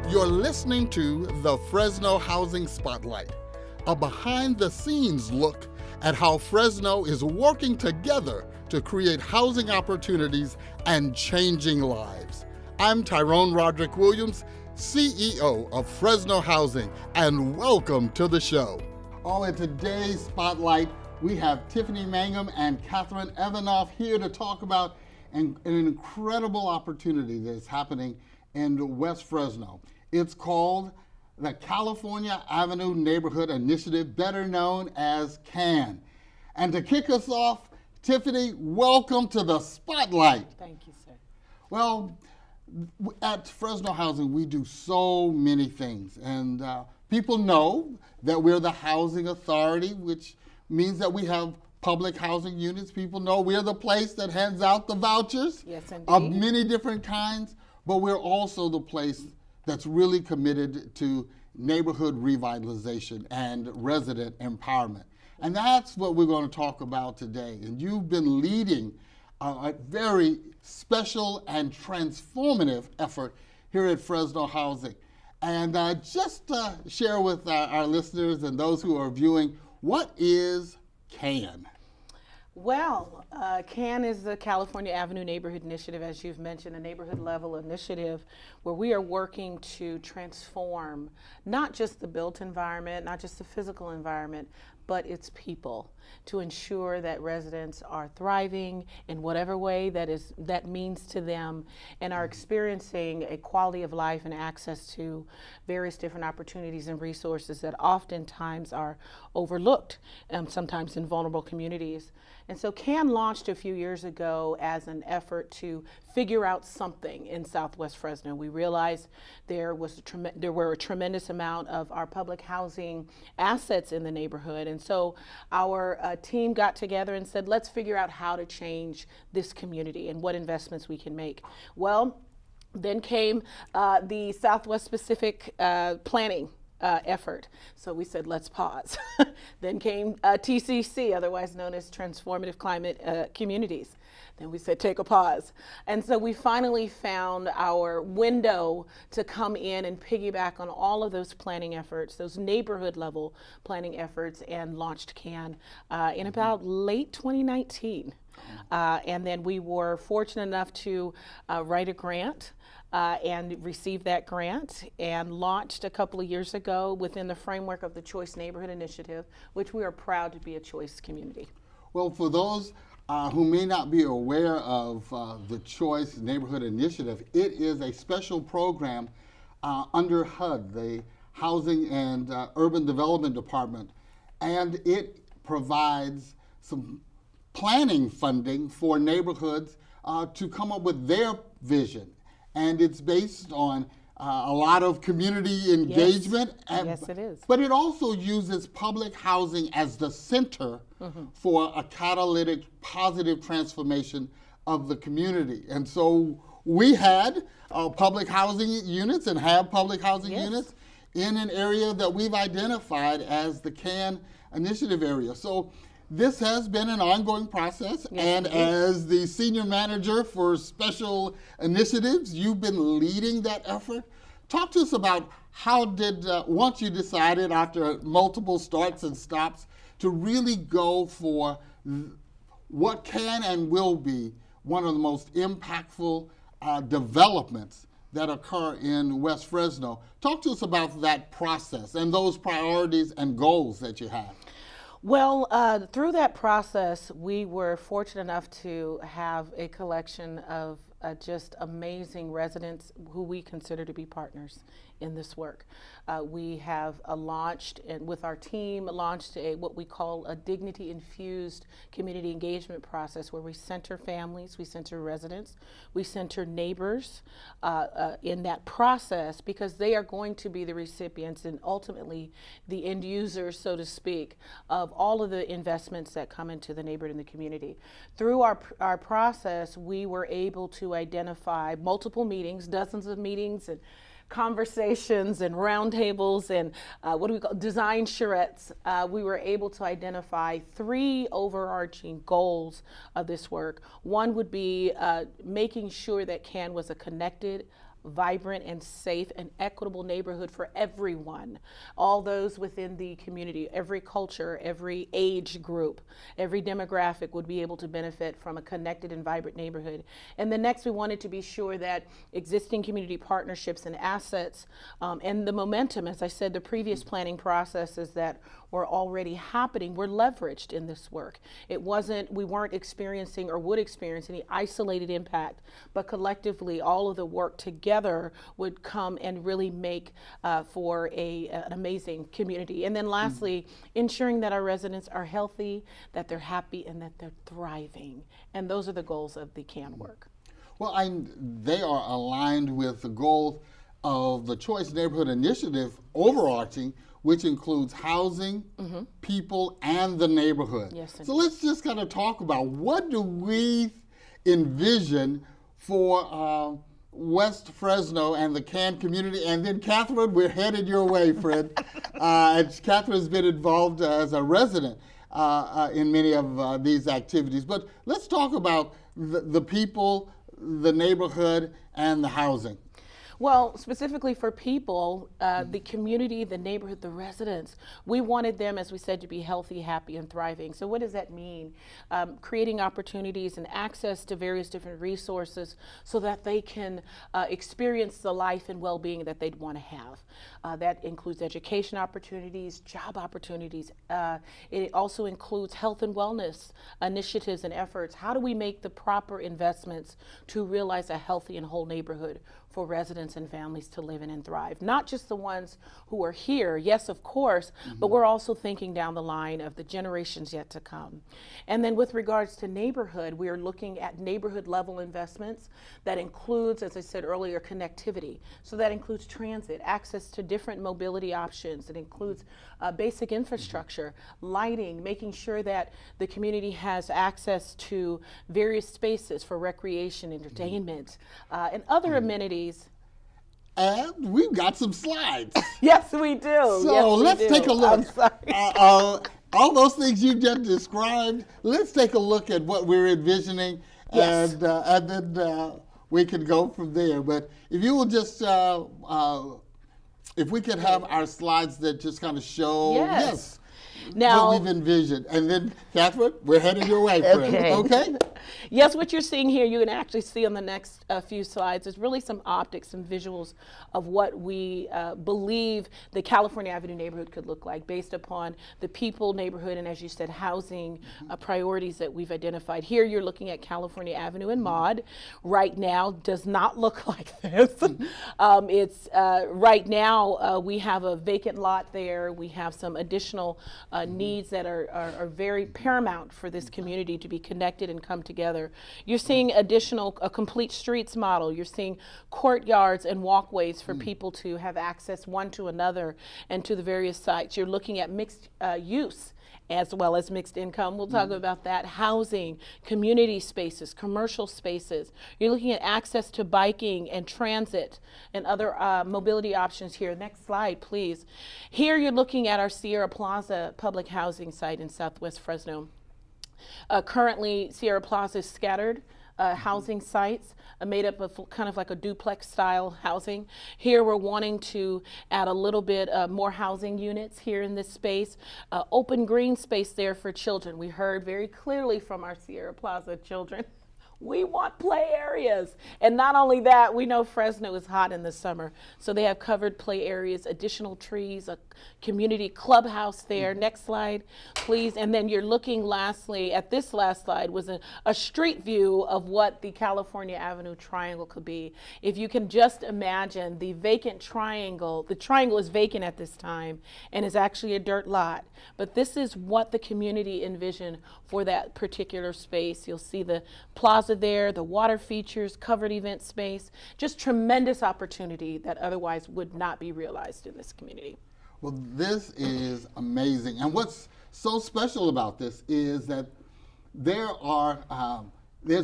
You're listening to the Fresno Housing Spotlight, a behind-the-scenes look at how Fresno is working together to create housing opportunities and changing lives. I'm Tyrone Roderick Williams, CEO of Fresno Housing, and welcome to the show. In today's Spotlight, we have Tiffany Catherine here to talk about an incredible opportunity that's happening in West Fresno. It's called the California Avenue Neighborhood Initiative, better known as CAN. And to kick us off, Tiffany, welcome to the Spotlight. Thank you, sir. Well, at Fresno Housing, we do so many things. And people know that we're the housing authority, which means that we have public housing units. People know we're the place that hands out the vouchers of many different kinds. But we're also the place that's really committed to neighborhood revitalization and resident empowerment. And that's what we're going to talk about today. And you've been leading a very special and transformative effort here at Fresno Housing. And just share with our listeners and those who are viewing, what is CAN? Well, CAN is the California Avenue Neighborhood Initiative, as you've mentioned, a neighborhood level initiative where we are working to transform not just the built environment, not just the physical environment, but its people, to ensure that residents are thriving in whatever way that means to them, and are experiencing a quality of life and access to various different opportunities and resources that oftentimes are overlooked, sometimes in vulnerable communities. And so CAN launched a few years ago as an effort to figure out something in Southwest Fresno. We realized there were a tremendous amount of our public housing assets in the neighborhood. And so our team got together and said, let's figure out how to change this community and what investments we can make. Well, then came the Southwest Pacific planning effort. So we said, let's pause. Then came TCC, otherwise known as Transformative Climate Communities. Then we said, take a pause. And so we finally found our window to come in and piggyback on all of those planning efforts, those neighborhood level planning efforts, and launched CAN in about late 2019. And then we were fortunate enough to write a grant and received that grant and launched a couple of years ago within the framework of the Choice Neighborhood Initiative, which we are proud to be a choice community. Well, for those who may not be aware of the Choice Neighborhood Initiative, it is a special program under HUD, the Housing and Urban Development Department, and it provides some planning funding for neighborhoods to come up with their vision. And it's based on a lot of community engagement. Yes, it is. But it also uses public housing as the center for a catalytic, positive transformation of the community. And so we had public housing units and have public housing units in an area that we've identified as the CAN initiative area. So this has been an ongoing process, and as the senior manager for special initiatives, you've been leading that effort. Talk to us about how did, once you decided after multiple starts and stops, to really go for what can and will be one of the most impactful developments that occur in West Fresno. Talk to us about that process and those priorities and goals that you have. Well, through that process, we were fortunate enough to have a collection of just amazing residents who we consider to be partners in this work. We have launched, and with our team, launched what we call a dignity-infused community engagement process, where we center families, we center residents, we center neighbors in that process, because they are going to be the recipients and ultimately the end users, so to speak, of all of the investments that come into the neighborhood and the community. Through our process, we were able to identify multiple meetings, dozens of meetings, and conversations and roundtables and what do we call design charrettes. We were able to identify three overarching goals of this work. One would be making sure that CAN was a connected, vibrant and safe and equitable neighborhood for everyone, all those within the community, every culture, every age group, every demographic would be able to benefit from a connected and vibrant neighborhood. And then next, we wanted to be sure that existing community partnerships and assets and the momentum, as I said, the previous planning processes that were already happening were leveraged in this work. We weren't experiencing or would experience any isolated impact, but collectively all of the work together would come and really make for an amazing community. And then lastly, ensuring that our residents are healthy, that they're happy, and that they're thriving. And those are the goals of the CAN work. Well, they are aligned with the goals of the Choice Neighborhood Initiative overarching, which includes housing, people, and the neighborhood. Yes, so let's just kind of talk about what do we envision for West Fresno and the CAN community. And then Catherine, we're headed your way, friend. And Catherine's been involved as a resident in many of these activities. But let's talk about the people, the neighborhood, and the housing. Well, specifically for people, the community, the neighborhood, the residents, we wanted them, as we said, to be healthy, happy, and thriving. So what does that mean? Creating opportunities and access to various different resources so that they can experience the life and well-being that they'd want to have. That includes education opportunities, job opportunities. It also includes health and wellness initiatives and efforts. How do we make the proper investments to realize a healthy and whole neighborhood for residents and families to live in and thrive? Not just the ones who are here, yes, of course, but we're also thinking down the line of the generations yet to come. And then with regards to neighborhood, we are looking at neighborhood level investments that includes, as I said earlier, connectivity. So that includes transit, access to different mobility options. It includes basic infrastructure, lighting, making sure that the community has access to various spaces for recreation, entertainment, and other amenities. And we've got some slides. Yes, we do. So let's take a look. I'm sorry. All those things you just described, let's take a look at what we're envisioning, Yes. and then we can go from there. But if you will just, if we could have our slides that just kind of show, Yes. what Now, we've envisioned. And then, Catherine, we're headed your way, friend. Okay? yes, what you're seeing here, you can actually see on the next few slides, is really some optics, some visuals of what we believe the California Avenue neighborhood could look like based upon the people, neighborhood, and as you said, housing priorities that we've identified. Here you're looking at California Avenue and Maud. Right now does not look like this. It's right now we have a vacant lot there. We have some additional needs that are very paramount for this community to be connected and come together. You're seeing a complete streets model. You're seeing courtyards and walkways for people to have access one to another and to the various sites. You're looking at mixed use as well as mixed income. We'll talk about that. Housing, community spaces, commercial spaces. You're looking at access to biking and transit and other mobility options here. Next slide, please. Here you're looking at our Sierra Plaza public housing site in Southwest Fresno. Currently, Sierra Plaza is scattered housing sites made up of kind of like a duplex style housing. Here we're wanting to add a little bit more housing units here in this space. Open green space there for children. We heard very clearly from our Sierra Plaza children. We want play areas. And not only that, we know Fresno is hot in the summer. So they have covered play areas, additional trees, a community clubhouse there. Next slide, please. And then you're looking lastly at this last slide was a street view of what the California Avenue Triangle could be. If you can just imagine the vacant triangle, the triangle is vacant at this time and is actually a dirt lot. But this is what the community envisioned for that particular space. You'll see the plaza there, the water features, covered event space, just tremendous opportunity that otherwise would not be realized in this community. Well, this is amazing. And what's so special about this is that there's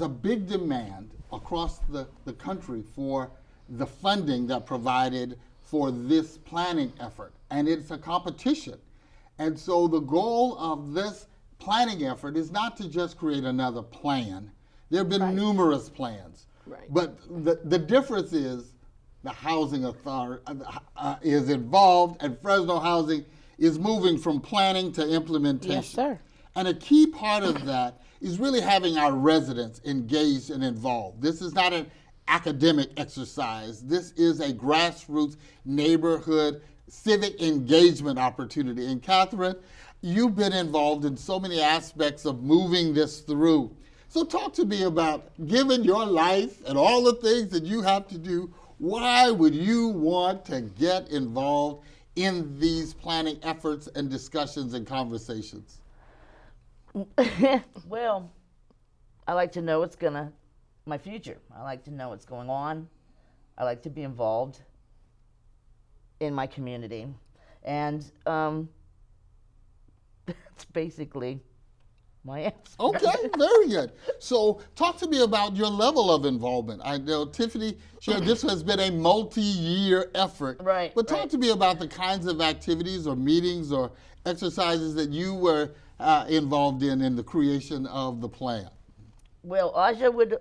a big demand across the country for the funding that provided for this planning effort. And it's a competition. And so the goal of this planning effort is not to just create another plan. There have been numerous plans. Right. But the difference is the Housing Authority is involved, and Fresno Housing is moving from planning to implementation. Yes, sir. And a key part of that is really having our residents engaged and involved. This is not an academic exercise. This is a grassroots neighborhood civic engagement opportunity. And Catherine, you've been involved in so many aspects of moving this through. So talk to me about, given your life and all the things that you have to do, why would you want to get involved in these planning efforts and discussions and conversations? Well, I like to know my future. I like to know what's going on. I like to be involved in my community. And that's basically my answer. Okay, very good. So talk to me about your level of involvement. I know Tiffany shared this has been a multi-year effort. Right. But talk to me about the kinds of activities or meetings or exercises that you were involved in the creation of the plan. Well, Aja would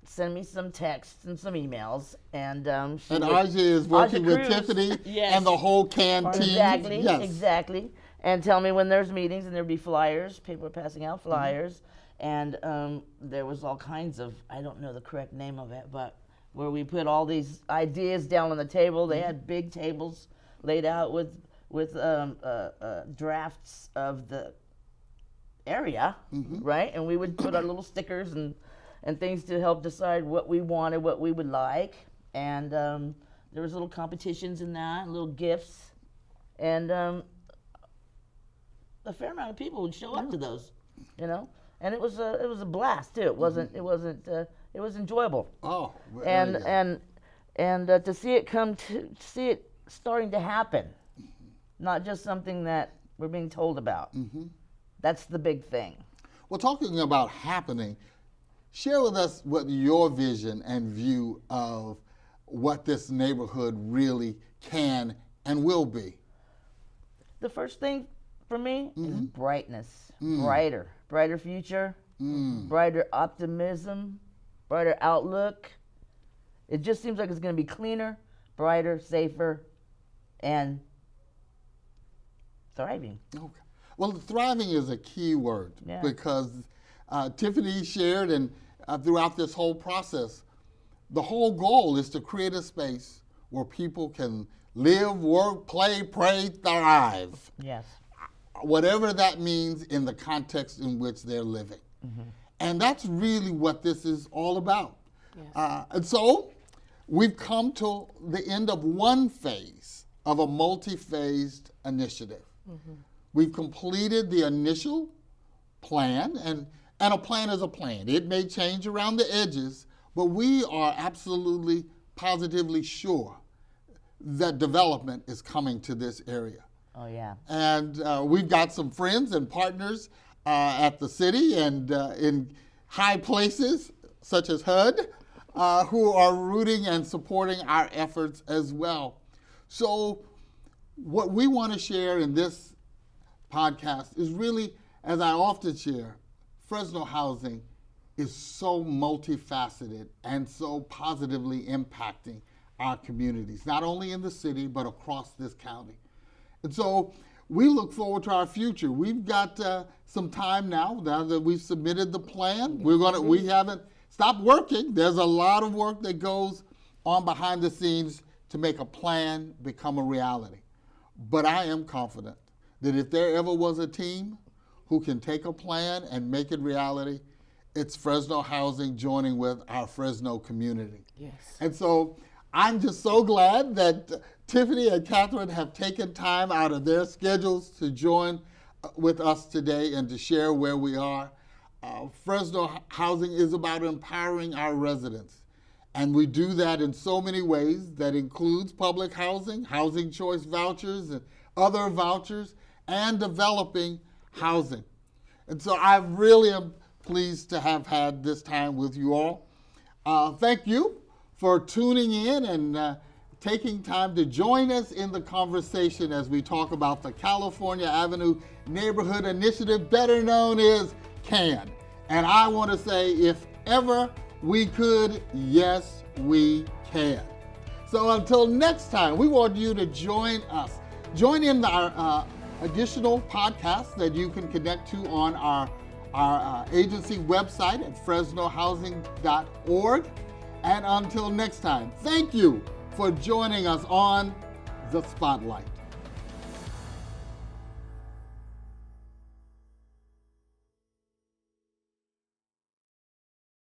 send me some texts and some emails, and Aja is working with Cruz. Tiffany Yes. and the whole CAN team. Exactly, Yes. exactly. And tell me when there's meetings, and there'd be flyers. People were passing out flyers, and there was all kinds of, I don't know the correct name of it, but where we put all these ideas down on the table. They had big tables laid out with drafts of the area, right? And we would put our little stickers and things to help decide what we wanted, what we would like. And there was little competitions in that, little gifts, and a fair amount of people would show up to those, And it was a blast too. It was enjoyable. Oh, very And good. to see it starting to happen, not just something that we're being told about. That's the big thing. Well, talking about happening, share with us what your vision and view of what this neighborhood really can and will be. The first thing for me is brightness. Brighter future, brighter optimism, brighter outlook. It just seems like it's going to be cleaner, brighter, safer, and thriving. Okay. Well, thriving is a key word because Tiffany shared and throughout this whole process, the whole goal is to create a space where people can live, work, play, pray, thrive. Yes. Whatever that means in the context in which they're living. And that's really what this is all about. Yes. And so we've come to the end of one phase of a multi-phased initiative. We've completed the initial plan, and a plan is a plan. It may change around the edges, but we are absolutely, positively sure that development is coming to this area. Oh, yeah. And we've got some friends and partners at the city and in high places, such as HUD, who are rooting and supporting our efforts as well. So what we want to share in this podcast is really, as I often share, Fresno Housing is so multifaceted and so positively impacting our communities, not only in the city, but across this county. And so we look forward to our future. We've got some time now that we've submitted the plan. We haven't stopped working. There's a lot of work that goes on behind the scenes to make a plan become a reality. But I am confident that if there ever was a team who can take a plan and make it reality, it's Fresno Housing joining with our Fresno community. Yes. And so I'm just so glad that Tiffany and Catherine have taken time out of their schedules to join with us today and to share where we are. Fresno Housing is about empowering our residents. And we do that in so many ways. That includes public housing, housing choice vouchers, and other vouchers, and developing housing. And so I really am pleased to have had this time with you all. Thank you for tuning in and taking time to join us in the conversation as we talk about the California Avenue Neighborhood Initiative, better known as CAN. And I want to say, if ever we could, yes, we can. So until next time, we want you to join us. Join in our additional podcasts that you can connect to on our agency website at fresnohousing.org. And until next time, thank you for joining us on The Spotlight.